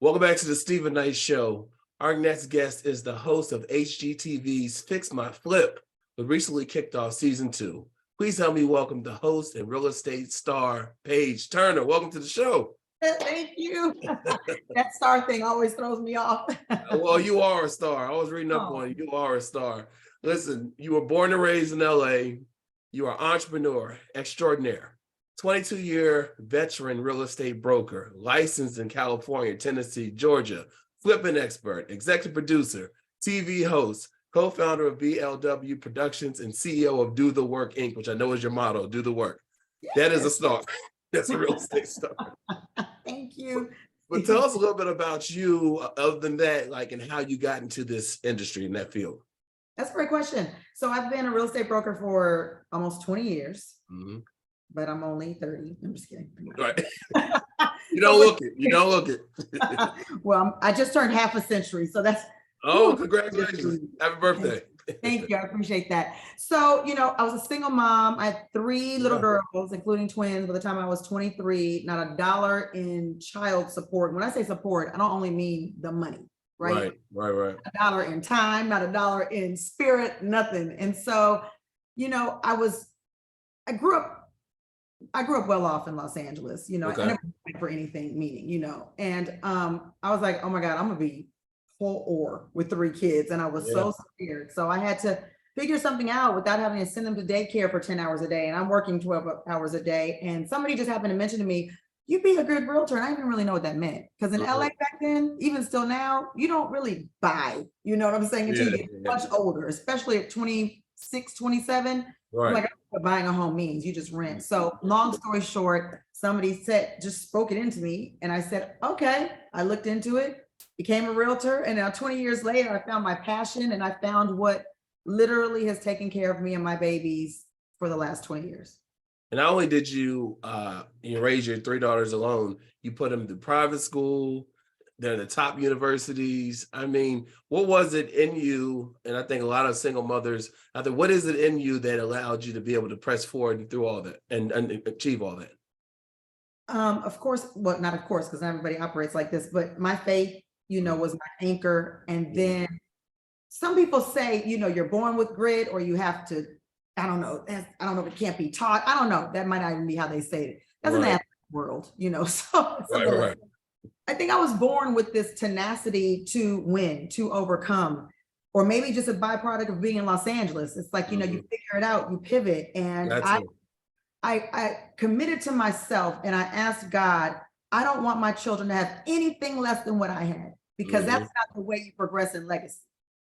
Welcome back to the Stephen Knight Show. Our next guest is the host of HGTV's Fix My Flip, who recently kicked off season 2. Please help me welcome the host and real estate star, Paige Turner. Welcome to the show. Thank you. That star thing always throws me off. Well, you are a star. I was reading up on you. You are a star. Listen, you were born and raised in LA. You are entrepreneur extraordinaire. 22-year veteran real estate broker, licensed in California, Tennessee, Georgia, flipping expert, executive producer, TV host, co-founder of BLW Productions, and CEO of Do the Work, Inc., which I know is your motto, do the work. Yes. That is a star. That's a real estate star. Thank you. But tell us a little bit about you, other than that, like, and how you got into this industry in that field. That's a great question. So I've been a real estate broker for almost 20 years. Mm-hmm. But I'm only 30. I'm just kidding. Right. You don't look it. You don't look it. Well, I just turned half a century. So that's. Oh, congratulations. Happy birthday. Thank you. I appreciate that. So, I was a single mom. I had 3 little girls, including twins, by the time I was 23, not a dollar in child support. When I say support, I don't only mean the money, right? Right. A dollar in time, not a dollar in spirit, nothing. And so, I grew up well off in Los Angeles, I never went for anything meaning, and I was like, oh my God, I'm gonna be whole or with 3 kids. And I was so scared. So I had to figure something out without having to send them to daycare for 10 hours a day. And I'm working 12 hours a day. And somebody just happened to mention to me, you'd be a good realtor. And I didn't really know what that meant. Because in LA back then, even still now, you don't really buy, you know what I'm saying, until you get much older, especially at 26, 27. Right. Like, what buying a home means, you just rent. So long story short, somebody just spoke it into me. And I said, okay. I looked into it, became a realtor. And now 20 years later, I found my passion, and I found what literally has taken care of me and my babies for the last 20 years. And not only did you raise your 3 daughters alone, you put them to private school. They're the top universities. I mean, what was it in you? And I think a lot of single mothers, what is it in you that allowed you to be able to press forward and through all that and achieve all that? Of course, well, not of course, because not everybody operates like this, but my faith, was my anchor. And then some people say, you're born with grit, or you have to, I don't know if it can't be taught. I don't know. That might not even be how they say it. That's an athletic world, so right. I think I was born with this tenacity to win, to overcome, or maybe just a byproduct of being in Los Angeles. It's like, you figure it out, you pivot. And I committed to myself, and I asked God, I don't want my children to have anything less than what I had, because that's not the way you progress in legacy.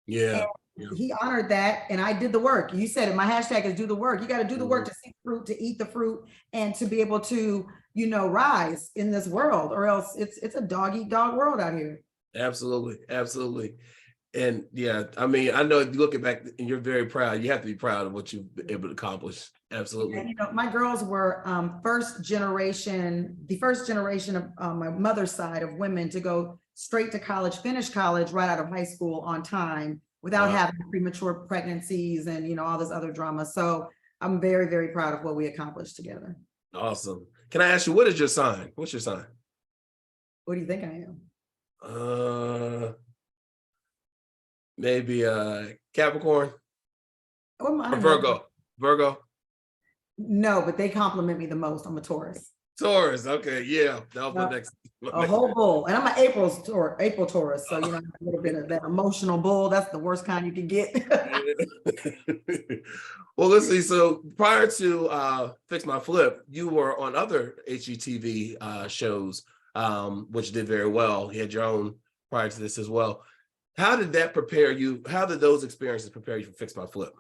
Yeah. He honored that, and I did the work. You said it, my hashtag is do the work. You got to do the work to see fruit, to eat the fruit, and to be able to, rise in this world, or else it's a dog-eat-dog world out here. Absolutely. And I mean, I know if you look back and you're very proud, you have to be proud of what you've been able to accomplish. Absolutely. And, my girls were the first generation of my mother's side of women to go straight to college, finish college right out of high school on time, without having premature pregnancies and, all this other drama. So I'm very, very proud of what we accomplished together. Awesome. Can I ask you, what is your sign? What's your sign? What do you think I am? Maybe Capricorn or Virgo. No, but they compliment me the most. I'm a Taurus. Okay, yeah, that was my next. A whole bull, and I'm an April Taurus, so a little bit of that emotional bull. That's the worst kind you can get. Well, let's see. So prior to Fix My Flip, you were on other HGTV shows, which did very well. You had your own prior to this as well. How did that prepare you? How did those experiences prepare you for Fix My Flip?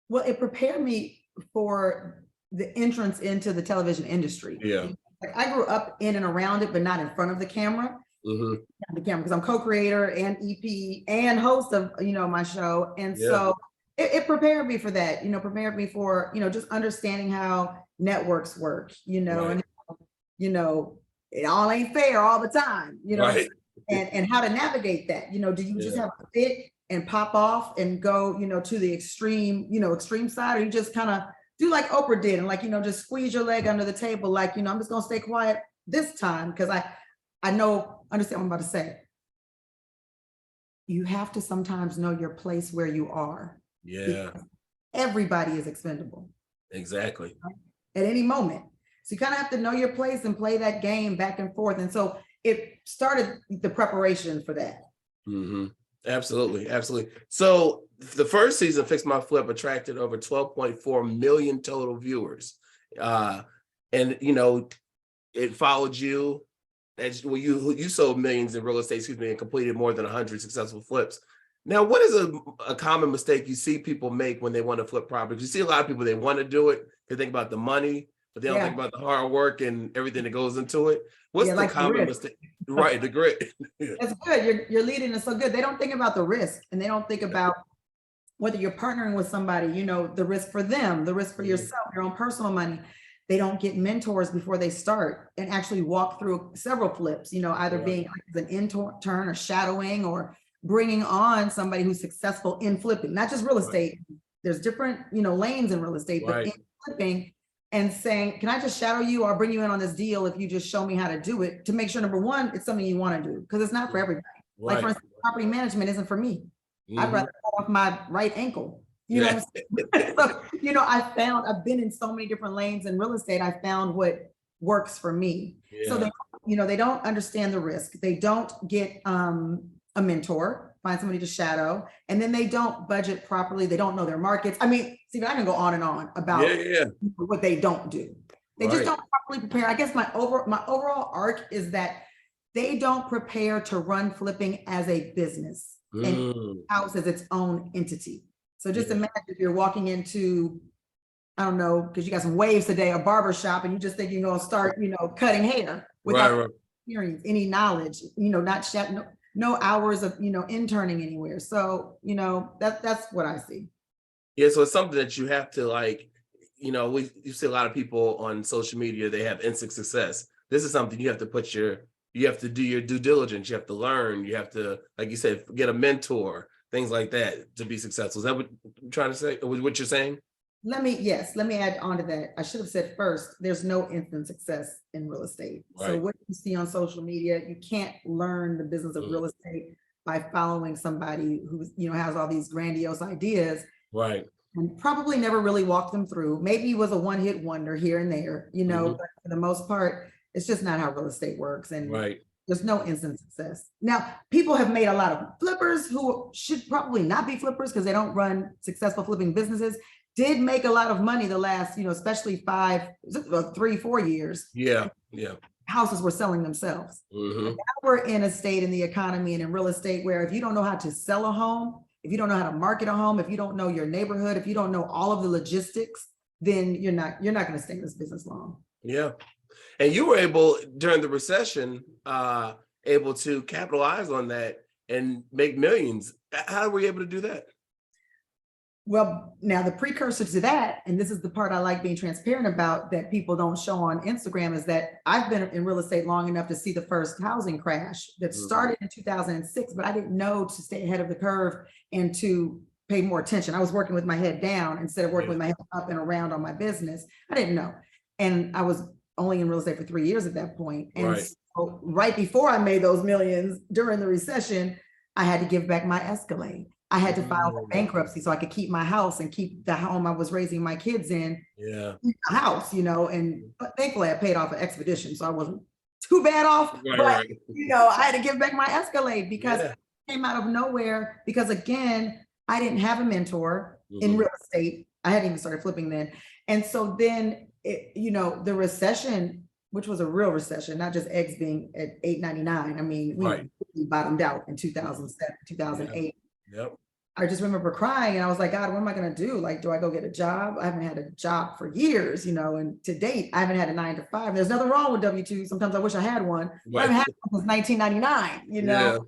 Well, it prepared me for the entrance into the television industry. Yeah. Like, I grew up in and around it, but not in front of the camera. The camera, because I'm co-creator and EP and host of my show, and so it prepared me for that. Prepared me for just understanding how networks work. And it all ain't fair all the time. Right. And how to navigate that. Do you just have to fit and pop off and go to the extreme side, or you just kind of do like Oprah did and just squeeze your leg under the table, like I'm just gonna stay quiet this time, because understand what I'm about to say. You have to sometimes know your place where you are. Yeah. Everybody is expendable. Exactly. Right? At any moment. So you kind of have to know your place and play that game back and forth. And so it started the preparation for that. Mm-hmm. Absolutely. Absolutely. So the first season, Fix My Flip, attracted over 12.4 million total viewers. And, you know, it followed you. Well, you sold millions in real estate, and completed more than 100 successful flips. Now, what is a common mistake you see people make when they want to flip properties? You see a lot of people, they want to do it. They think about the money, but they don't think about the hard work and everything that goes into it. What's the common mistake? Right, the grit. That's good. You're leading us so good. They don't think about the risk, and they don't think about whether you're partnering with somebody, you know, the risk for them, the risk for yourself, your own personal money. They don't get mentors before they start and actually walk through several flips, you know, either being like an intern or shadowing or bringing on somebody who's successful in flipping, not just real estate. There's different, you know, lanes in real estate, but in flipping, and saying, can I just shadow you or bring you in on this deal if you just show me how to do it, to make sure, number one, it's something you want to do, because it's not for everybody. Like, for instance, property management isn't for me. I'd rather cut off my right ankle. You know what I'm saying? So, you know, I've been in so many different lanes in real estate. I found what works for me. So they, you know, they don't understand the risk. They don't get a mentor, find somebody to shadow, and then they don't budget properly. They don't know their markets. I mean, Stephen, I can go on and on about what they don't do. They just don't properly prepare. I guess my overall arc is that they don't prepare to run flipping as a business and house as its own entity. So just imagine if you're walking into, I don't know, because you got some waves today, a barber shop, and you just think you're going to start, you know, cutting hair without experience, any knowledge, you know, no hours of, you know, interning anywhere. So, you know, that's what I see. Yeah, so it's something that you have to, like, you know, you see a lot of people on social media, they have instant success. This is something you have to you have to do your due diligence. You have to learn. You have to, like you said, get a mentor, things like that to be successful. Is that what you're trying to say? What you're saying? Let me add on to that. I should have said first, there's no instant success in real estate. So what you see on social media, you can't learn the business of real estate by following somebody who, you know, has all these grandiose ideas. Right. And probably never really walked them through. Maybe it was a one-hit wonder here and there, you know, but for the most part, it's just not how real estate works. And there's no instant success. Now, people have made a lot of flippers who should probably not be flippers because they don't run successful flipping businesses, did make a lot of money the last, you know, especially 3, 4 years. Yeah. Houses were selling themselves. Now we're in a state in the economy and in real estate where if you don't know how to sell a home, if you don't know how to market a home, if you don't know your neighborhood, if you don't know all of the logistics, then you're not going to stay in this business long. Yeah. And you were able, during the recession, able to capitalize on that and make millions. How were you able to do that? Well, now the precursor to that, and this is the part I like being transparent about that people don't show on Instagram, is that I've been in real estate long enough to see the first housing crash that started in 2006, but I didn't know to stay ahead of the curve and to pay more attention. I was working with my head down instead of working with my head up and around on my business. I didn't know. And I was only in real estate for 3 years at that point. And so right before I made those millions during the recession, I had to give back my Escalade. I had to file for bankruptcy so I could keep my house and keep the home I was raising my kids in. The house, you know, and thankfully I paid off an expedition, so I wasn't too bad off. But you know, I had to give back my Escalade because it came out of nowhere. Because again, I didn't have a mentor in real estate. I hadn't even started flipping then, and so then you know, the recession, which was a real recession, not just eggs being at $8.99. I mean, we bottomed out in 2007, 2008. I just remember crying and I was like, God, what am I going to do? Like, do I go get a job? I haven't had a job for years, you know, and to date, I haven't had a 9 to 5. There's nothing wrong with W-2. Sometimes I wish I had one, but I haven't had one since 1999, you know?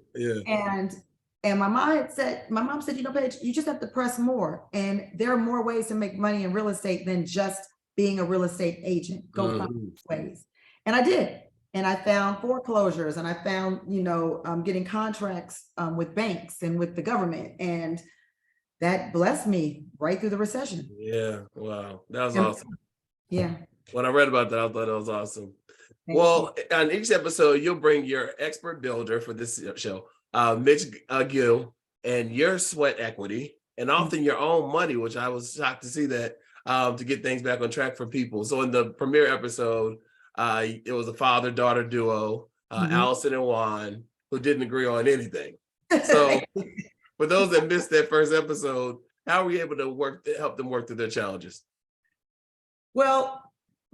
And my mom said, you know, Paige, you just have to press more. And there are more ways to make money in real estate than just being a real estate agent. Go find those ways. And I did. And I found foreclosures and I found, you know, getting contracts with banks and with the government. And that blessed me right through the recession. Yeah. Wow. That was awesome. Yeah. When I read about that, I thought that was awesome. Thank Well, you. on each episode, you'll bring your expert builder for this show, Mitch Gill, and your sweat equity, and often your own money, which I was shocked to see that, to get things back on track for people. So in the premiere episode, it was a father-daughter duo, Allison and Juan, who didn't agree on anything. So for those that missed that first episode, how were you able to help them work through their challenges? Well,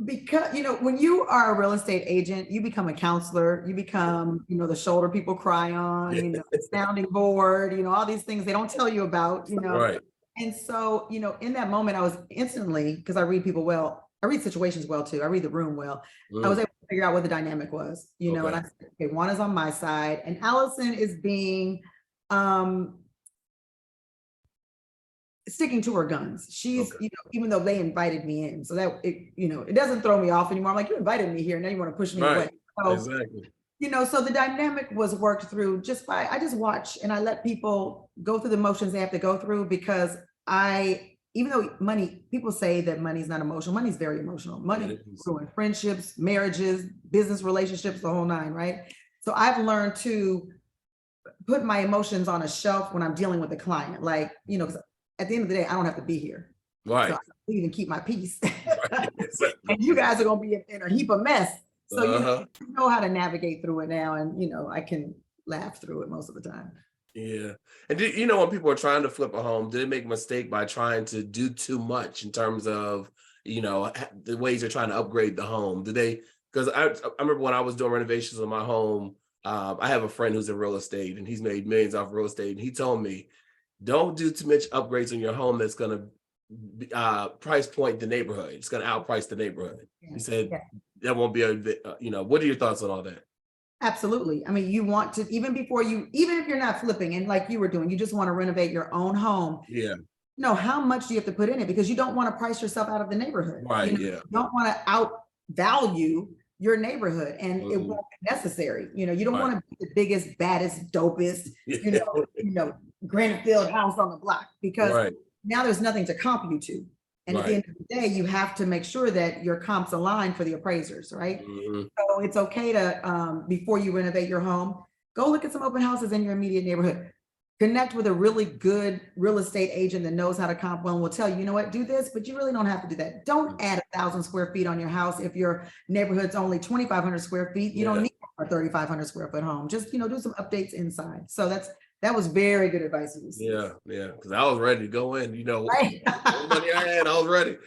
because, when you are a real estate agent, you become a counselor, you become, the shoulder people cry on, the sounding board, all these things they don't tell you about, Right. And so, in that moment, I was instantly, because I read people well, I read situations well too, I read the room well. I was able to figure out what the dynamic was, and I said, okay, Juan is on my side, and Allison is being sticking to her guns. She's, even though they invited me in, so that it doesn't throw me off anymore. I'm like, you invited me here, now you want to push me away. So, exactly. So the dynamic was worked through just by, I just watch and I let people go through the motions they have to go through, because even though people say that money's not emotional, money's very emotional. Money ruins friendships, marriages, business relationships, the whole nine, right? So I've learned to put my emotions on a shelf when I'm dealing with a client, like, because at the end of the day, I don't have to be here. Right. So I can even keep my peace. Right. Exactly. And you guys are going to be in a heap of mess. So you know how to navigate through it now. And, I can laugh through it most of the time. Yeah. And when people are trying to flip a home, do they make a mistake by trying to do too much in terms of, the ways they're trying to upgrade the home? Because I remember when I was doing renovations on my home, I have a friend who's in real estate and he's made millions off real estate. And he told me, don't do too much upgrades in your home that's going to price point the neighborhood. It's going to outprice the neighborhood. He said that won't be what are your thoughts on all that? Absolutely. I mean, you want to, even if you're not flipping and like you were doing, you just want to renovate your own home. Yeah. How much do you have to put in it? Because you don't want to price yourself out of the neighborhood. Right. You don't want to outvalue your neighborhood, and it won't be necessary. You don't want to be the biggest, baddest, dopest, Granite house on the block, because now there's nothing to comp you to. And at the end of the day, you have to make sure that your comps align for the appraisers, right? So it's okay to, before you renovate your home, go look at some open houses in your immediate neighborhood. Connect with a really good real estate agent that knows how to comp well and will tell you, do this, but you really don't have to do that. Don't add 1,000 square feet on your house if your neighborhood's only 2,500 square feet. You don't need a 3,500 square foot home. Just, do some updates inside. So that was very good advice. Yeah. Because I was ready to go in, Right. money I had, I was ready.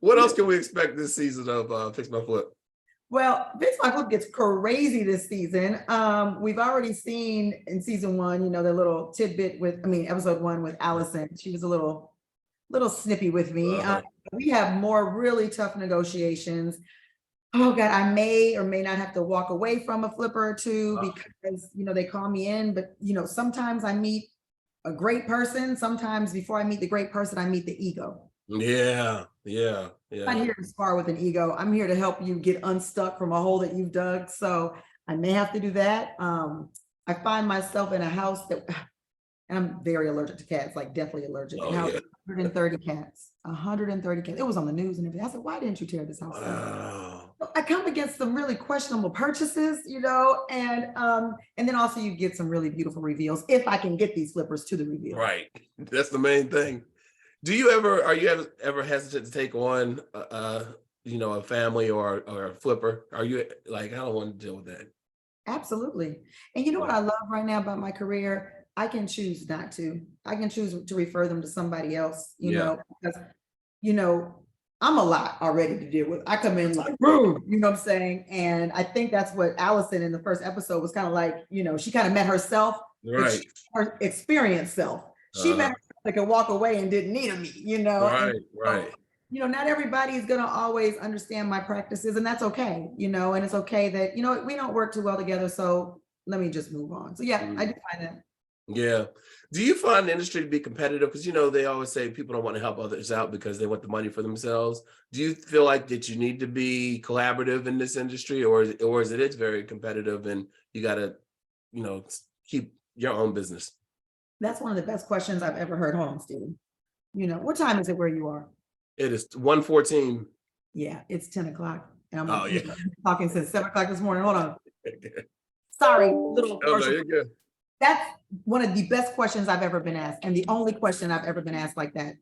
What else can we expect this season of Fix My Flip? Well, Fix My Flip gets crazy this season. We've already seen in season 1, the little tidbit episode 1 with Allison. She was a little snippy with me. We have more really tough negotiations. Oh God, I may or may not have to walk away from a flipper or two because, they call me in, but sometimes I meet a great person. Sometimes before I meet the great person, I meet the ego. Yeah. I'm not here to spar with an ego. I'm here to help you get unstuck from a hole that you've dug. So I may have to do that. I find myself in a house and I'm very allergic to cats, like definitely allergic. 130 cats, 130 cats. It was on the news and everything. I said, why didn't you tear this house down? I come against some really questionable purchases, and then also you get some really beautiful reveals if I can get these flippers to the reveal. Right. That's the main thing. Are you ever hesitant to take on a family or a flipper? Are you like, I don't want to deal with that? Absolutely. And what I love right now about my career? I can choose not to. I can choose to refer them to somebody else, because, I'm a lot already to deal with. I come in like, boom, you know what I'm saying? And I think that's what Allison in the first episode was kind of like, she kind of met herself, right? Her experienced self. She met herself that could walk away and didn't need me, Right, and, right. Not everybody is going to always understand my practices, and that's okay, and it's okay that, we don't work too well together. So let me just move on. So yeah, I do find that. Yeah. Do you find the industry to be competitive? Because, they always say people don't want to help others out because they want the money for themselves. Do you feel like that you need to be collaborative in this industry, or is it very competitive and you got to, keep your own business? That's one of the best questions I've ever heard home, Stephen. What time is it where you are? It is 1:14. Yeah, it's 10 o'clock. And Oh, yeah. talking since 7 o'clock this morning. Hold on. Sorry, little Oh, no, commercial. you're good. That's one of the best questions I've ever been asked, and the only question I've ever been asked like that.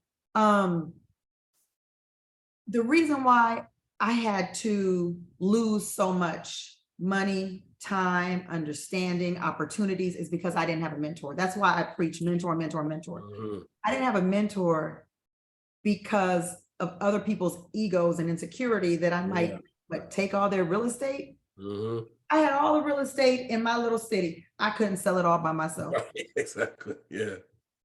The reason why I had to lose so much money, time, understanding, opportunities is because I didn't have a mentor. That's why I preach mentor, mentor, mentor. Mhm. I didn't have a mentor because of other people's egos and insecurity that I might take all their real estate. Mhm. I had all the real estate in my little city. I couldn't sell it all by myself. Right, exactly. Yeah.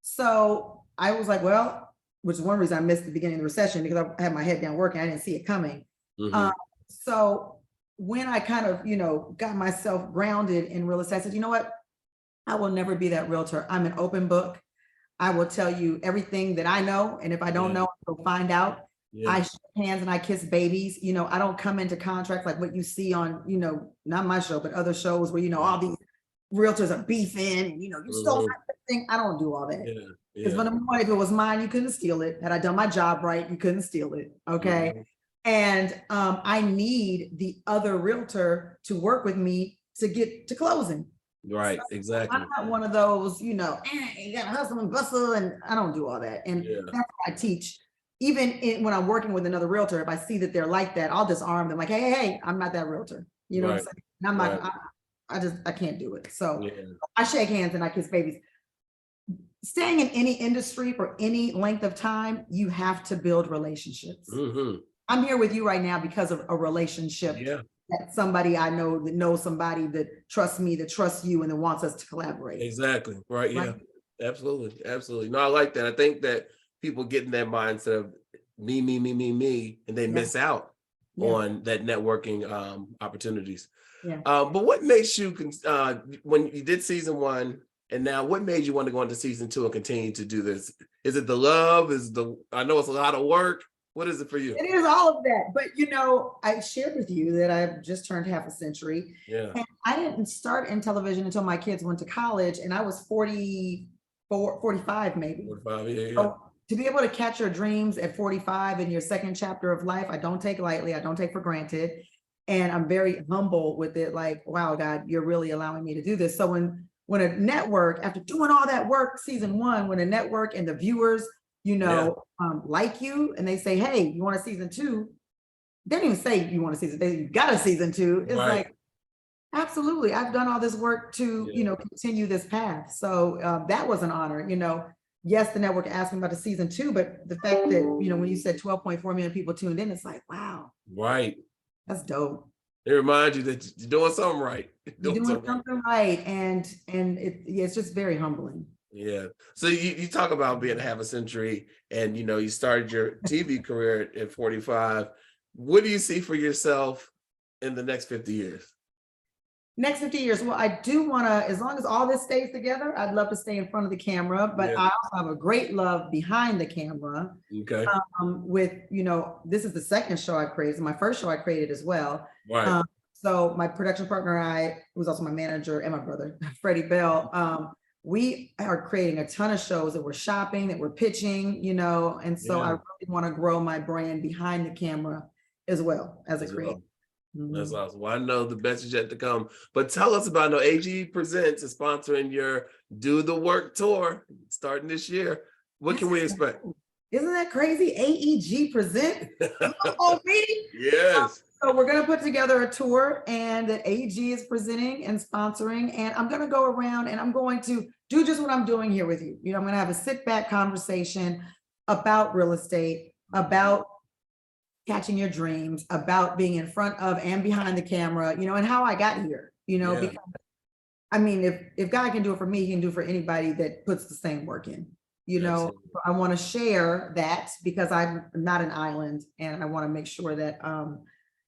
So I was like, well, which is one reason I missed the beginning of the recession, because I had my head down working. I didn't see it coming. Mhm. So when I kind of, got myself grounded in real estate, I said, you know what? I will never be that realtor. I'm an open book. I will tell you everything that I know. And if I don't know, I'll find out. Yeah. I shake hands and I kiss babies. I don't come into contracts like what you see on, not my show, but other shows where, all these realtors are beefing and, you stole my thing. I don't do all that. Yeah. Because Yeah. if it was mine, you couldn't steal it. Had I done my job right, you couldn't steal it. Okay. Mhm. And I need the other realtor to work with me to get to closing. Right. So Exactly. I'm not one of those, you gotta hustle and bustle, and I don't do all that. And that's what I teach. Even when I'm working with another realtor, if I see that they're like that, I'll disarm them. Like, hey, I'm not that realtor. You know what I'm saying? And I'm not. I can't do it. So I shake hands and I kiss babies. Staying in any industry for any length of time, you have to build relationships. Mhm. I'm here with you right now because of a relationship. That somebody I know that knows somebody that trusts me, that trusts you, and that wants us to collaborate. Exactly. Right. Yeah. Absolutely. Absolutely. No, I like that. I think that people get in that mindset of me, and they miss out on that networking opportunities. But what makes you when you did season 1 and now what made you want to go into season 2 and continue to do this? Is it the love? I know it's a lot of work. What is it for you? It is all of that. But I shared with you that I've just turned half a century. Yeah. And I didn't start in television until my kids went to college, and I was 44, 45 maybe. 45, yeah. So to be able to catch your dreams at 45 in your second chapter of life, I don't take lightly. I don't take for granted. And I'm very humble with it. Like, wow, God, you're really allowing me to do this. So when a network, after doing all that work, season 1, when a network and the viewers, like you, and they say, hey, you want a season 2? They didn't even say you want a season. You got a season 2. It's like, absolutely. I've done all this work to, continue this path. So that was an honor. Yes, the network asked me about the season 2, but the fact that, when you said 12.4 million people tuned in, it's like, wow. Right. That's dope. It reminds you that you're doing something right. You're doing something right. And it's just very humbling. Yeah. So you talk about being half a century and, you started your TV career at 45. What do you see for yourself in the next 50 years? Next 50 years. Well, I do want to, as long as all this stays together, I'd love to stay in front of the camera, but I also have a great love behind the camera. Okay. With, this is the second show I created. My first show I created as well. Right. So my production partner, who's also my manager, and my brother, Freddie Bell, we are creating a ton of shows that we're shopping, that we're pitching, and so I really want to grow my brand behind the camera as well as a creator. That's awesome. Well, I know the best is yet to come. But tell us about AG Presents is sponsoring your Do the Work tour starting this year. What can we expect? Isn't that crazy? AEG Present on me. Yes. So we're going to put together a tour, and that AG is presenting and sponsoring. And I'm going to go around and I'm going to do just what I'm doing here with you. I'm going to have a sit back conversation about real estate, about catching your dreams, about being in front of and behind the camera, and how I got here, because I mean, if God can do it for me, he can do it for anybody that puts the same work in, So I want to share that because I'm not an island, and I want to make sure that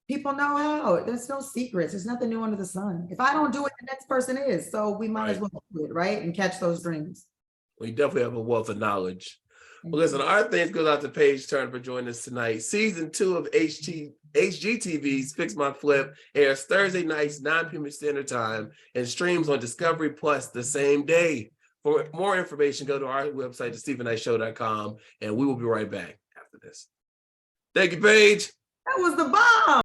people know how. There's no secrets. There's nothing new under the sun. If I don't do it, the next person is. So we might as well do it, right? And catch those dreams. We definitely have a wealth of knowledge. Well, listen, our thanks goes out to Paige Turner for joining us tonight. Season 2 of HGTV's Fix My Flip airs Thursday nights, 9 p.m. Standard Time, and streams on Discovery Plus the same day. For more information, go to our website, thestephenknightshow.com, and we will be right back after this. Thank you, Paige. That was the bomb.